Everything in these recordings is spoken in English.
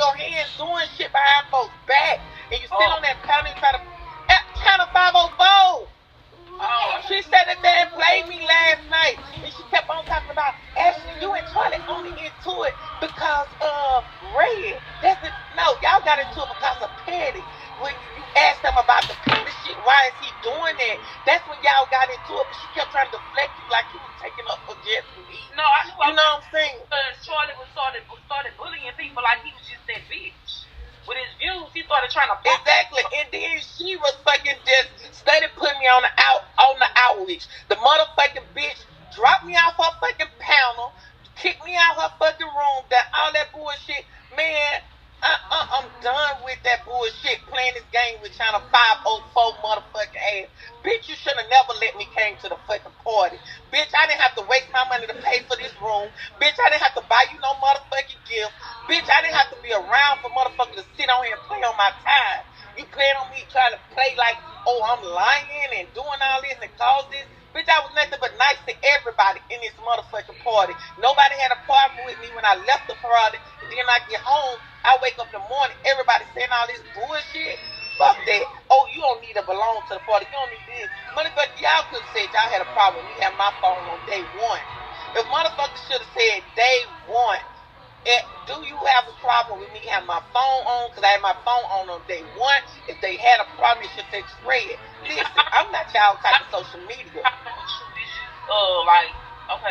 go ahead and doing shit behind folks' back, and you sit on that panel and try to count a 504. She said that they played me last night, and she kept on talking about Ashley, you and Charlie only into it because of Red. That's it. No, y'all got into it because of Petty. When you asked them about the Petty shit, why is he doing that? That's when y'all got into it, but she kept trying to deflect you like you was taking up for Jesse. No, I knew. You know what I'm saying? Because Charlie started bullying people like he was just that bitch. With his views, he started trying to exactly, and then she was fucking just started putting me on the outreach. The motherfucking bitch dropped me off her fucking panel, kicked me out her fucking room, that all that bullshit. Man, I'm done with that bullshit. Playing this game with China 504 motherfucking ass. Bitch, you should have never let me came to the fucking party. Bitch, I didn't have to waste my money to pay for this room. Bitch, I didn't have to buy you no motherfucking gift. Bitch, I didn't have to be around for motherfuckers to sit on here and play on my time. You playing on me trying to play like, oh, I'm lying and doing all this and cause this. Bitch, I was nothing but nice to everybody in this motherfucking party. Nobody had a problem with me when I left the party. And then I get home, I wake up in the morning, everybody saying all this bullshit. Fuck that. Oh, you don't need to belong to the party. You don't need this. Motherfucker, y'all could have said y'all had a problem with me having my phone on day one. If motherfuckers should have said day one, do you have a problem with me having my phone on? Because I had my phone on day one. If they had a problem, it should say spread. Listen, I'm not y'all type of social media.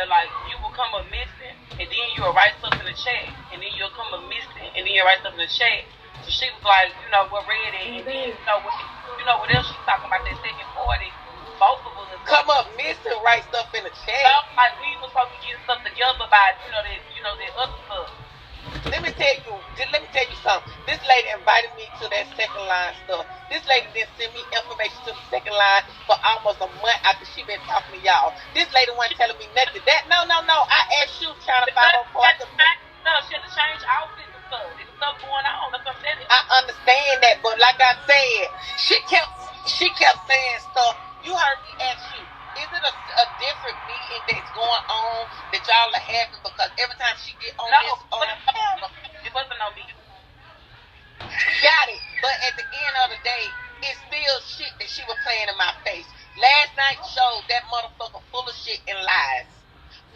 Like you will come up missing, and then you'll write stuff in the chat, and then you'll come up missing, and then you'll write stuff in the chat. So she was like, you know, what Red and then you know what else she's talking about that second party. Both of us come up missing, write stuff in the chat. Like we were supposed to get stuff together by that other stuff. Let me tell you something. This lady invited me to that second line stuff. This lady didn't send me information to the second line for almost a month after she been talking to y'all. This lady wasn't telling me nothing. No. I asked you, China 504. No, she had to change outfits and stuff. There's stuff going on. That's what I'm saying. I understand that, but like I said, she kept saying stuff. You heard me ask you. Is it a different meeting that's going on that y'all are having? Because every time she get on it wasn't no meeting. Got it. But at the end of the day, it's still shit that she was playing in my face. Last night showed that motherfucker full of shit and lies.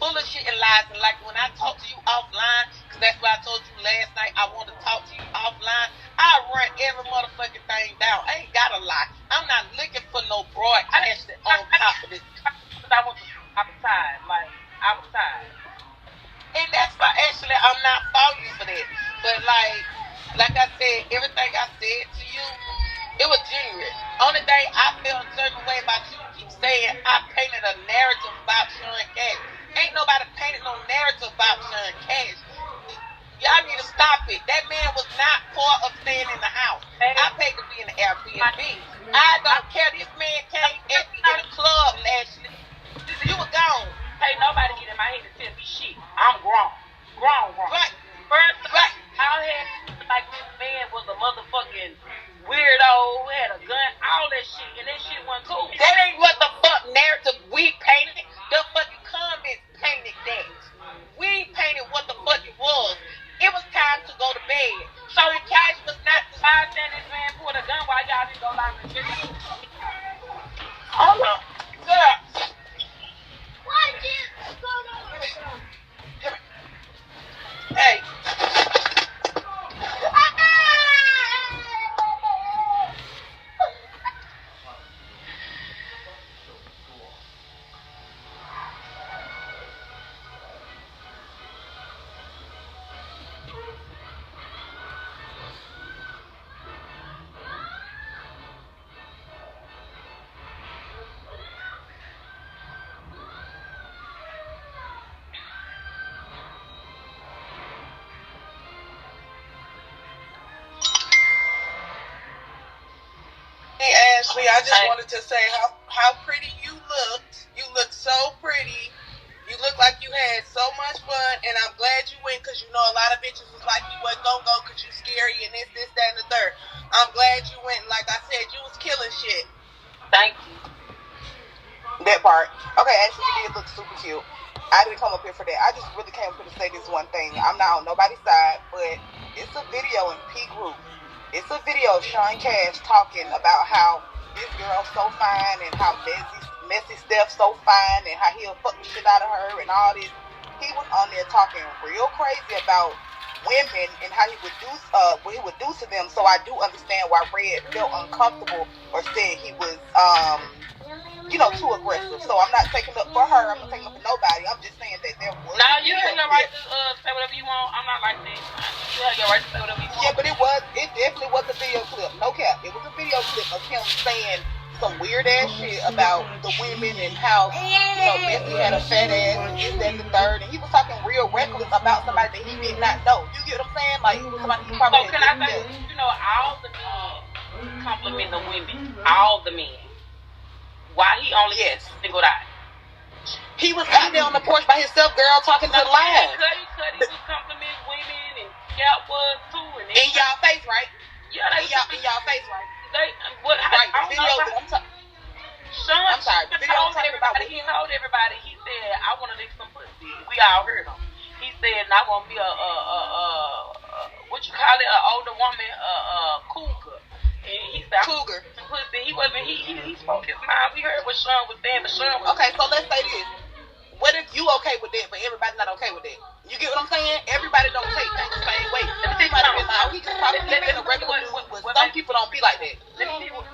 Full of shit and lies. And like when I talk to you offline, because that's what I told you last night, I want to talk to you offline, I run every motherfucking thing down. I ain't got a lie. I'm not looking for no broadcast on top of this. I was tired. I was tired. And that's why actually I'm not faulting you for that. But like I said, everything I said to you, it was genuine. Only thing I felt a certain way about you keep saying I painted a narrative about Sean Cash. Ain't nobody painted no narrative about Sean Cash. Y'all need to stop it. That man was not part of staying in the house. I paid to be in the Airbnb. I don't care. This man came in the club, Ashley. You were gone. Hey, nobody get in my head to tell me shit. I'm grown. Right. First, I had like this man was a motherfucking weirdo, had a gun, all that shit, and that shit wasn't cool. That ain't what the fuck narrative we painted. The fucking comments painted that. We painted what the fuck it was. It was time to go to bed. So the cash was not the I said this man pulled a gun while y'all didn't go live and shit. Hold on. Girl. What is going on? Hey. Ashley, I just wanted to say how pretty you looked. You looked so pretty. You looked like you had so much fun, and I'm glad you went because you know a lot of bitches was like you wasn't gonna go because you scary and this, that, and the third. I'm glad you went. Like I said, you was killing shit. Thank you. That part. Okay, Ashley, you did look super cute. I didn't come up here for that. I just really came up here to say this one thing. I'm not on nobody's side, but It's a video in P group. It's a video of Sean Cash talking about how this girl's so fine and how messy Steph so fine and how he'll fuck the shit out of her and all this. He was on there talking real crazy about women and how he would do what he would do to them. So I do understand why Red felt uncomfortable or said he was too aggressive. So I'm not taking up for her. I'm not taking up for nobody. I'm just saying that there was. Now you have your right to say whatever you want. I'm not like that. You have your right to say whatever you want. Yeah, but it definitely was a video clip. No cap. It was a video clip of him saying some weird ass shit about the women and how Missy had a fat ass and this, that, and the third, and he was talking real reckless about somebody that he did not know. You get what I'm saying? Like somebody he probably. So can I say, all the men compliment the women, all the men. Why he only singled out? He was out there on the porch by himself, girl, talking to the line. Cuddy was complimenting women, and Scout was too. And in y'all face, right? Yeah, in y'all face, right? Right. The video. I'm sorry. The video I'm talking about. He told everybody. He said, "I want to lick some pussy." We all heard him. He said, "I want to be a what you call it, an older woman, cougar." And he said, "Cougar." Pussy. He wasn't. He spoke his mind. We heard what Sean was saying, but Sean was. Okay, so let's say this. What if you okay with that, but everybody's not okay with that? You get what I'm saying? Everybody don't take things the same way. He might have been like, he just talking in a regular dude, but some people don't be like that. Let me see what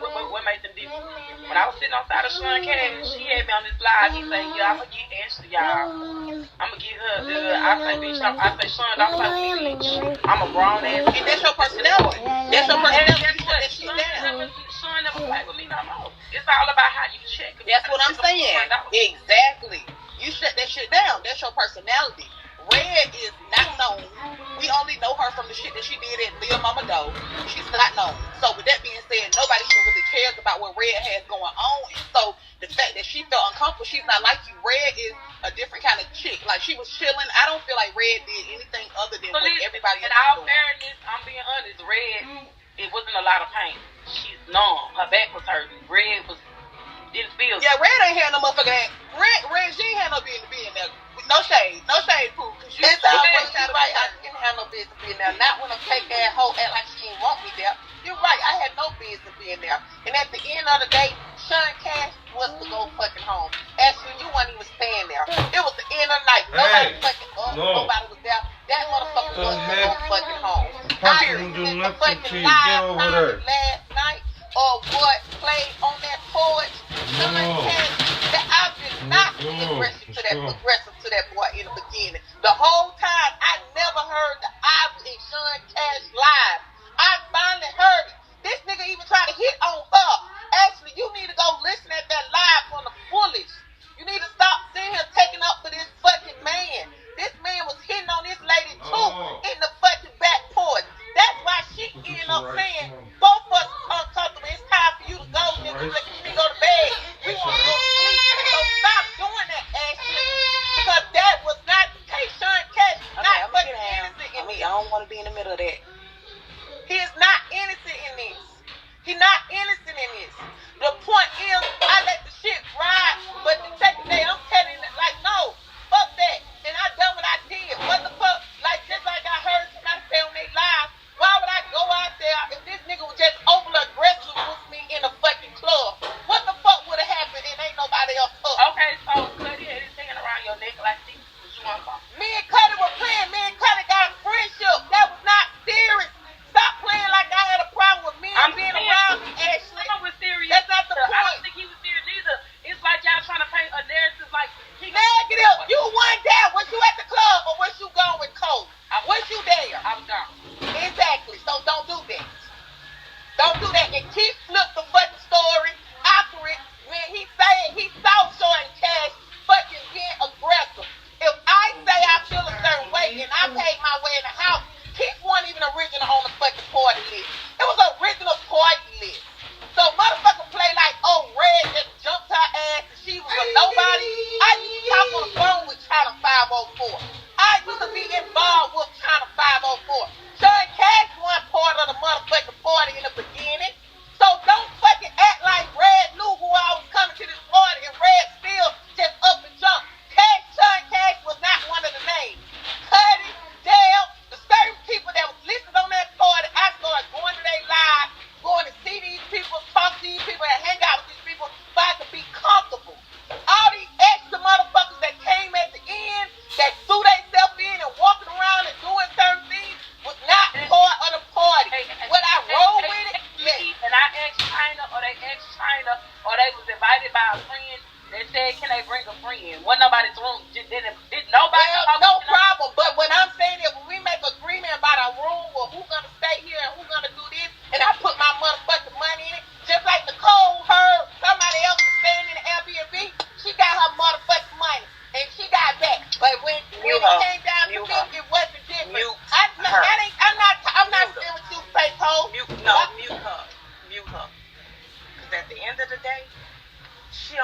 made them different. When I was sitting outside of Sean Cash, she had me on this live. He said, "Yeah, I'm gonna get Ashley, y'all. I'm gonna get her." I say, "Bitch, I say, Sean, don't play with me, bitch. I'm a grown ass." And that's your personality. That's your personality. You put that shit down. Sean never played with me no more. It's all about how you check. That's what I'm saying. Exactly. You shut that shit down. That's your personality. Red is not known. We only know her from the shit that she did at Lil Mama Doe. She's not known. So with that being said, nobody even really cares about what Red has going on. And so the fact that she felt uncomfortable, she's not like you. Red is a different kind of chick. Like she was chilling. I don't feel like Red did anything other than what everybody else did. In all fairness, I'm being honest. Red, it wasn't a lot of pain. She's numb. Her back was hurting. Red didn't feel. Yeah, Red ain't had no motherfucking ass. Red, she ain't had no business being there. No shade, Pooh. It's always right. I didn't have no business being there. Not when a fake ass hoe act like she didn't want me there. You're right. I had no business being there. And at the end of the day, Sean Cash was to go fucking home. Actually, you weren't even staying there. It was the end of the night. Nobody fucking up. Nobody was there. That motherfucker was to go fucking home. I didn't the fucking live last night or what played on that porch. Sean Cash, that I did not be aggressive to that boy in the beginning. The whole time I never heard the Ivy and Sean Cash live. I finally heard it. This nigga even tried to hit on her. Actually, you need to go listen at that live from the fullest. You need to stop sitting here taking up for this fucking man. This man was hitting on this lady too in the fucking back porch. That's why she ended up saying, both of us are uncomfortable. It's time for you to go, nigga. Let me go to bed. We want to go to sleep. So stop doing that, Ashley. Because that was not the case. Sean Cash is not fucking innocent in this. I don't want to be in the middle of that. He is not innocent in this. He's not innocent in this. The point is, I let the shit ride, but the second day I'm telling it like, no, fuck that. And I done what I did. What the fuck? Like, just like I heard somebody say on their live, why would I go out there if this nigga was just overly aggressive with me in a fucking club? What the fuck would have happened and ain't nobody else up? Okay, so Cuddy had his hand around your neck like this. What you want from? Me and Cuddy were playing. Me and Cuddy got a friendship. That was not serious. Stop playing like I had a problem with me being around me, Ashley. I was serious. That's not the point. I don't think he was serious either. It's like y'all trying to paint a narrative like he negative. You weren't there. Was you at the club or was you going with Cole? Was you there? I was gone. Exactly. So don't do that. Don't do that. And keep flip the fucking story after it when he said he saw Sean Cash fucking being aggressive. If I say I feel a certain way and I paid my way in the house, Keith wasn't even original on the fucking party list. It was an original party list. So motherfucker play like, oh, Red just jumped her ass and she was a nobody. I used to talk on the phone with China 504. I used to be involved with China 504. Sean Cash wasn't part of the motherfucking party in the beginning. So don't fucking act like Red knew who I was coming to this party and Red still just up and jumped. Sean Cash was not one of the names. Cuddy, Dale, the certain people that was listening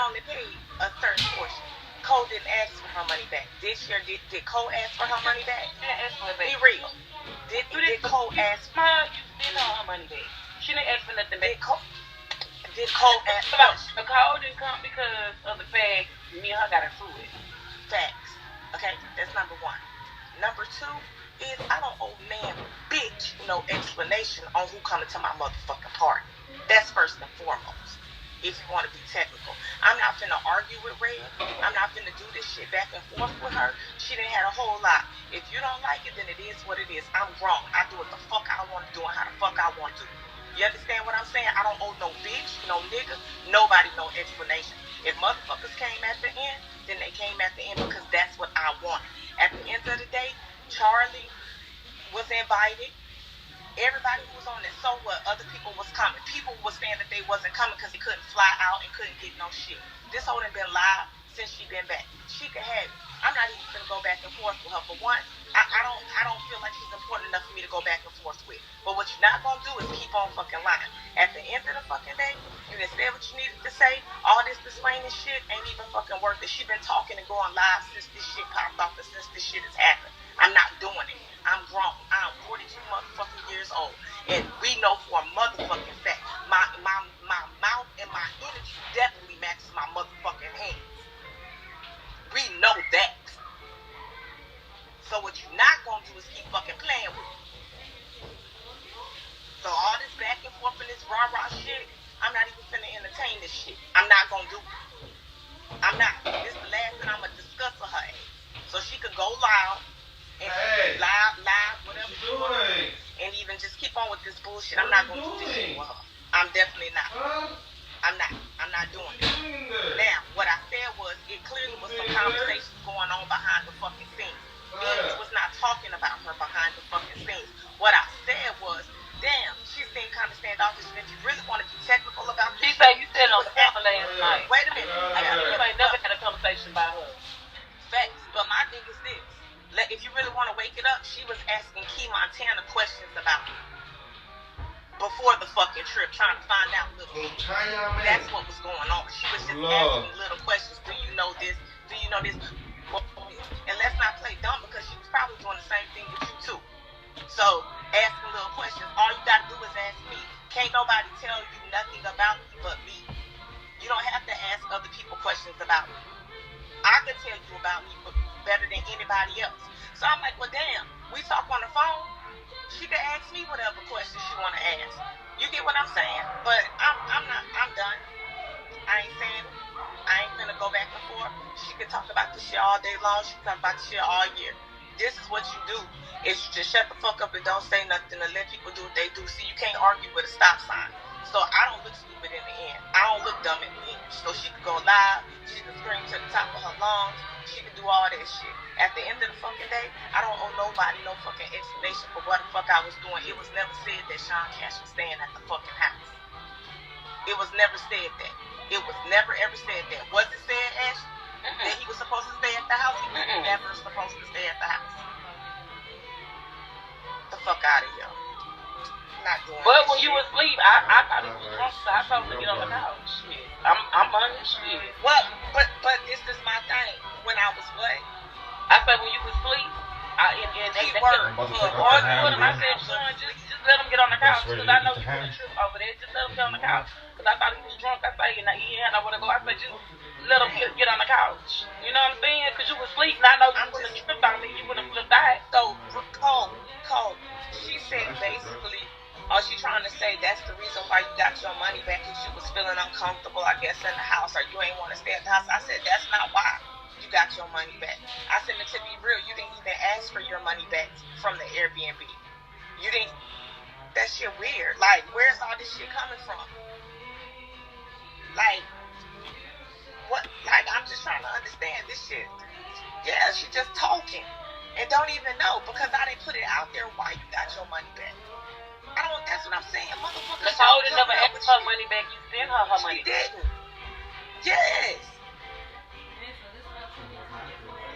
only paid a certain portion. Cole didn't ask for her money back. Did Cole ask for her money back? She didn't ask for it back. Be real. Did Cole ask for you didn't know her money back. She didn't ask for nothing back. Did Cole ask for it? Cole didn't come because of the fact me and her got into it. Facts. Okay, that's number one. Number two is I don't owe man bitch no explanation on who coming to my motherfucking party. That's first and foremost. If you want to be technical, I'm not finna argue with Red. I'm not finna do this shit back and forth with her. She didn't have a whole lot. If you don't like it, then it is what it is. I'm grown. I do what the fuck I want to do and how the fuck I want to. You understand what I'm saying? I don't owe no bitch, no nigga, nobody no explanation. If motherfuckers came at the end, then they came at the end because that's what I wanted. At the end of the day, Charlie was invited. Everybody who was on it, so what? Other people was coming. People was saying that they wasn't coming because they couldn't fly out and couldn't get no shit. This whole done been live since she been back. She could have it. I'm not even gonna go back and forth with her. For one, I don't feel like she's important enough for me to go back and forth with. But what you're not gonna do is keep on fucking lying. At the end of the fucking day, you done said what you needed to say. All this displaying shit ain't even fucking worth it. She been talking and going live since this shit popped off and since this shit has happened. I'm not doing it. I'm grown. I'm 42 motherfucking years old. And we know for a motherfucking fact, my mouth and my energy definitely matches my motherfucking hands. We know that. So what you're not gonna do is keep fucking playing with me. So all this back and forth and this rah-rah shit, I'm not even finna entertain this shit. I'm not gonna do it. I'm not. This is the last thing I'm gonna discuss with her. So she could go loud and live, whatever she wants, and even just keep on with this bullshit. I'm not gonna do this shit with her. I'm definitely not. I'm not doing it. Now, what I said was, it clearly was some conversations going on behind the fucking scenes. Bitch was not talking about her behind the fucking scenes. What I said was, damn, she seemed kind of standoffish. And if you really want to be technical about this, she said you said on the camera last night. Wait a minute. You ain't never had a conversation about her. Facts, but my thing is this. If you really want to wake it up, she was asking Key Montana questions about me before the fucking trip, trying to find out little shit. That's what was going on. She was just asking little questions. Do you know this? Do you know this? And let's not play dumb, because she was probably doing the same thing with you too. So, asking little questions. All you gotta do is ask me. Can't nobody tell you nothing about me but me. You don't have to ask other people questions about me. I can tell you about me better than anybody else. So I'm like, well, damn, we talk on the phone. She can ask me whatever questions she want to ask. You get what I'm saying? But I'm done. I ain't saying it. I ain't gonna go back and forth. She can talk about this shit all day long. She can talk about this shit all year. This is what you do. Is you just shut the fuck up and don't say nothing and let people do what they do. See, you can't argue with a stop sign. So I don't look stupid in the end. I don't look dumb in the end. So she could go live. She could scream to the top of her lungs. She could do all that shit. At the end of the fucking day, I don't owe nobody no fucking explanation for what the fuck I was doing. It was never said that Sean Cash was staying at the fucking house. It was never said that. It was never ever said that. Was it said, Ash, that he was supposed to stay at the house? He was never supposed to stay at the house. The fuck out of here. Not doing but when shit. You was asleep, I thought he was drunk, so I told him to get on the couch. Shit. I'm on this shit. Well, but this is my thing. When I was what? I said when you was asleep, and they arguing with him. I said, Sean, just let him get on the couch, because I know you want to trip over there. Just let him get on the couch, because I thought he was drunk. I said, he had nowhere to go. I said, just let him get on the couch. You know what I'm saying? Because you was asleep, and I know you wouldn't have tripped on me. You wouldn't have flipped out. So, Cole, she said basically, she trying to say that's the reason why you got your money back, because you was feeling uncomfortable, I guess, in the house, or you ain't want to stay at the house. I said, that's not why you got your money back. I said, to be real, you didn't even ask for your money back from the Airbnb. You didn't. That shit weird. Like, where's all this shit coming from? Like, what? Like, I'm just trying to understand this shit. Yeah, she just talking and don't even know, because I didn't put it out there why you got your money back. I don't. That's what I'm saying, motherfucker. Nicole didn't never ask her money back. You sent her money. She didn't. Yes.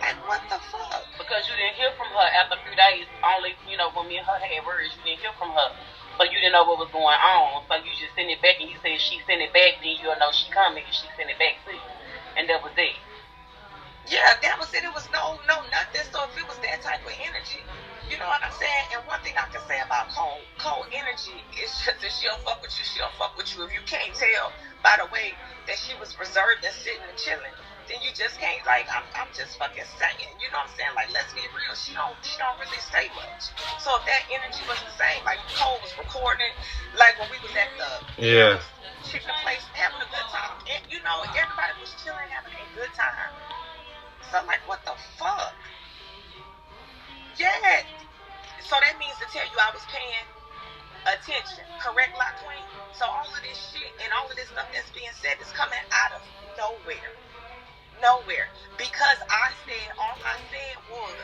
Like, what the fuck? Because you didn't hear from her after a few days. Only, when me and her had words, you didn't hear from her. So you didn't know what was going on. So you just sent it back, and you said she sent it back, then you'll know she coming and she sent it back to you. and that was it. Yeah, that was it. It was no nothing. So if it was that type of energy, you know what I'm saying? And one thing I can say about cold energy is just that she'll fuck with you, she'll fuck with you. If you can't tell by the way that she was reserved and sitting and chilling, then you just can't, like, I'm just fucking saying, you know what I'm saying? Like, let's be real, she don't really say much. So if that energy was the same, like Cole was recording, like when we was at the chicken place having a good time, and you know, everybody was chilling, having a good time. So like, what the fuck? Yeah. So that means to tell you I was paying attention. Correct, La Queen? So all of this shit and all of this stuff that's being said is coming out of nowhere. Nowhere. Because all I said was,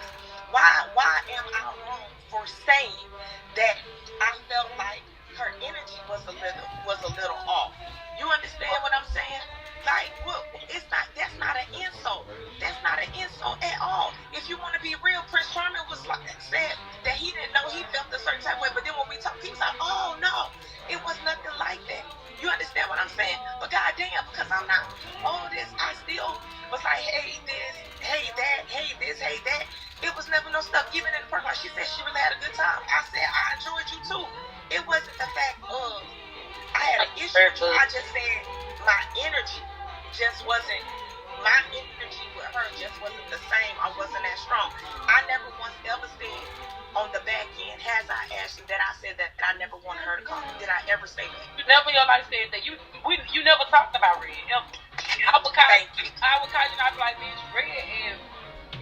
why am I wrong for saying that I felt like her energy was a little off? You understand what I'm saying? Like, well, that's not an insult. That's not an insult at all. If you want to be real, Prince Charming was like, said that he didn't know he felt a certain type of way, but then when we talked, he was like, oh no, it was nothing like that. You understand what I'm saying? But goddamn, because I'm not all this, I still was like, hey this, hey that, hey this, hey that. It was never no stuff. Even in the park, like she said, she really had a good time. I said, I enjoyed you too. It wasn't the fact of I had an issue with you. I just said my energy just wasn't, my energy with her just wasn't the same. I wasn't that strong. I never once ever said on the back end, has I Ashley, that I said that I never wanted her to come. Did I ever say that? You never in your life said that. You never talked about Red. I would call you, and I'd be like, bitch, Red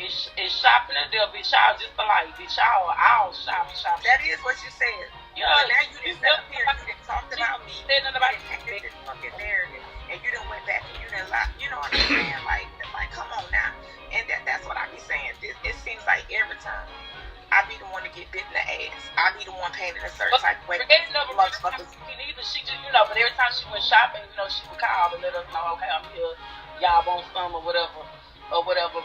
is shopping at there, bitch. Y'all just like, bitch, y'all all shopping. That is what you said. Yeah. But now you didn't sit up here, you didn't talk about me. Said nothing about you. This fucking narrative. And you done went back and you done lie. You know what I'm saying? Like, come on now. And that's what I be saying. It seems like every time I be the one to get bit in the ass. I be the one painted a certain type of way. Motherfuckers. Neither she just, you know, but every time she went shopping, you know, she would call and let us know, okay, I'm here. Y'all want some or whatever.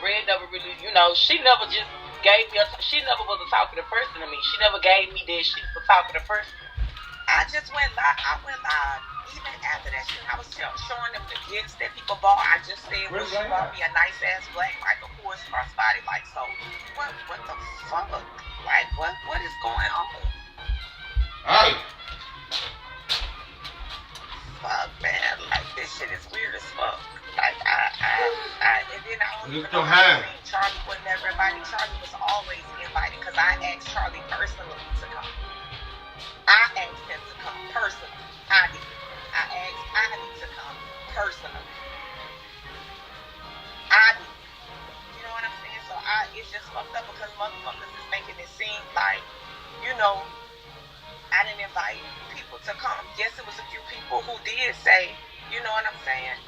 Red never really, you know, she never just gave me she never was a talkative person to me. She never gave me that she was a talkative person. I just went live. I went live. Even after that shit, I was showing them the gifts that people bought. I just said, well, she bought me a nice ass black Michael Kors crossbody. Like, so, what the fuck? Like, what is going on? Hey. Fuck, man. Like, this shit is weird as fuck. Like, and then I don't even know Charlie was never invited. Charlie was always invited because I asked Charlie personally to come. I asked him to come personally. I did. I asked Ivy to come personally. I did. You know what I'm saying? So it's just fucked up because motherfuckers is making it seem like, you know, I didn't invite people to come. Yes, it was a few people who did say, you know what I'm saying?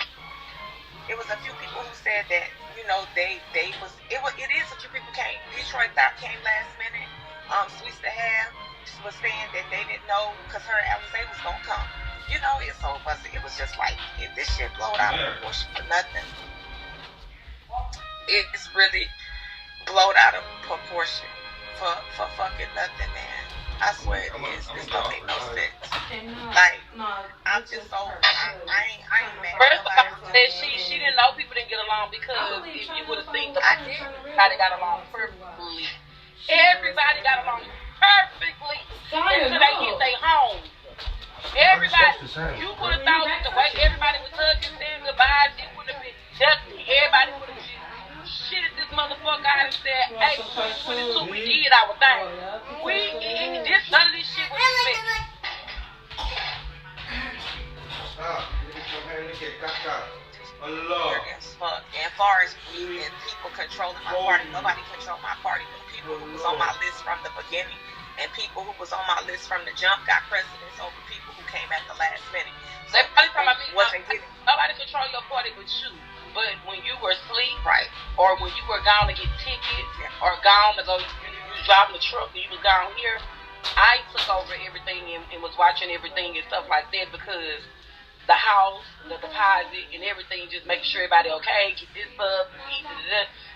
It was a few people who said that, you know, it is a few people came. Detroit came last minute. Sweets to Have was saying that they didn't know because her Alizé was gonna come. You know, it was just like, if this shit blowed out of proportion for nothing. It's really blowed out of proportion for fucking nothing, man. I swear it is. This don't make no sense. Like, I'm just so, I ain't mad. First of all, she didn't know people didn't get along because if you would have seen everybody got along perfectly. Everybody got along perfectly until they hit their home. Everybody, you would have thought that the way everybody was hugging, saying goodbye, it would have been dusty. Everybody would have just shitted this motherfucker out and said, hey, 22, we did our thing. None of this shit was expected. As far as me and people controlling my party, nobody controlled my party. The people who was on my list from the beginning and people who was on my list from the jump got precedence over people who came at the last minute. So nobody controlled your party but you. But when you were asleep, right, or when you were gone to get tickets, or gone to go, you was driving the truck and you was gone here, I took over everything and was watching everything and stuff like that because the house, the deposit, and everything, just making sure everybody okay, get this up,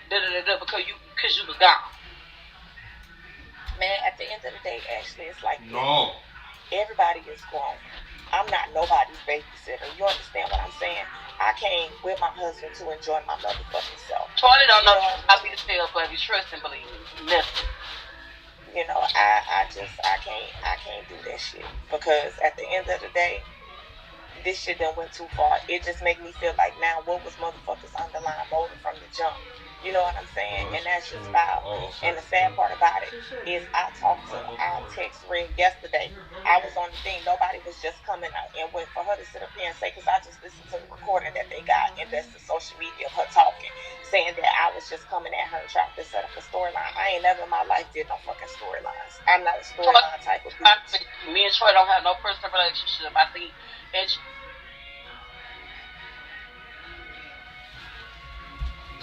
because you was gone. Man, at the end of the day, actually, it's like everybody is grown. I'm not nobody's babysitter. You understand what I'm saying? I came with my husband to enjoy my motherfucking self. Charlie don't know I'll be the tell, but if you trust and believe me, nothing. You know, I can't do that shit, because at the end of the day, this shit done went too far. It just make me feel like, now what was motherfuckers' underlying motive from the jump? You know what I'm saying? And that's just foul. And the sad part about it is I text Red yesterday. I was on the thing. Nobody was just coming out and went for her to sit up here and say, because I just listened to the recording that they got, and that's the social media of her talking, saying that I was just coming at her and trying to set up a storyline. I ain't never in my life did no fucking storylines. I'm not a storyline type of bitch. Me and Troy don't have no personal relationship. I think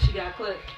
she got clipped.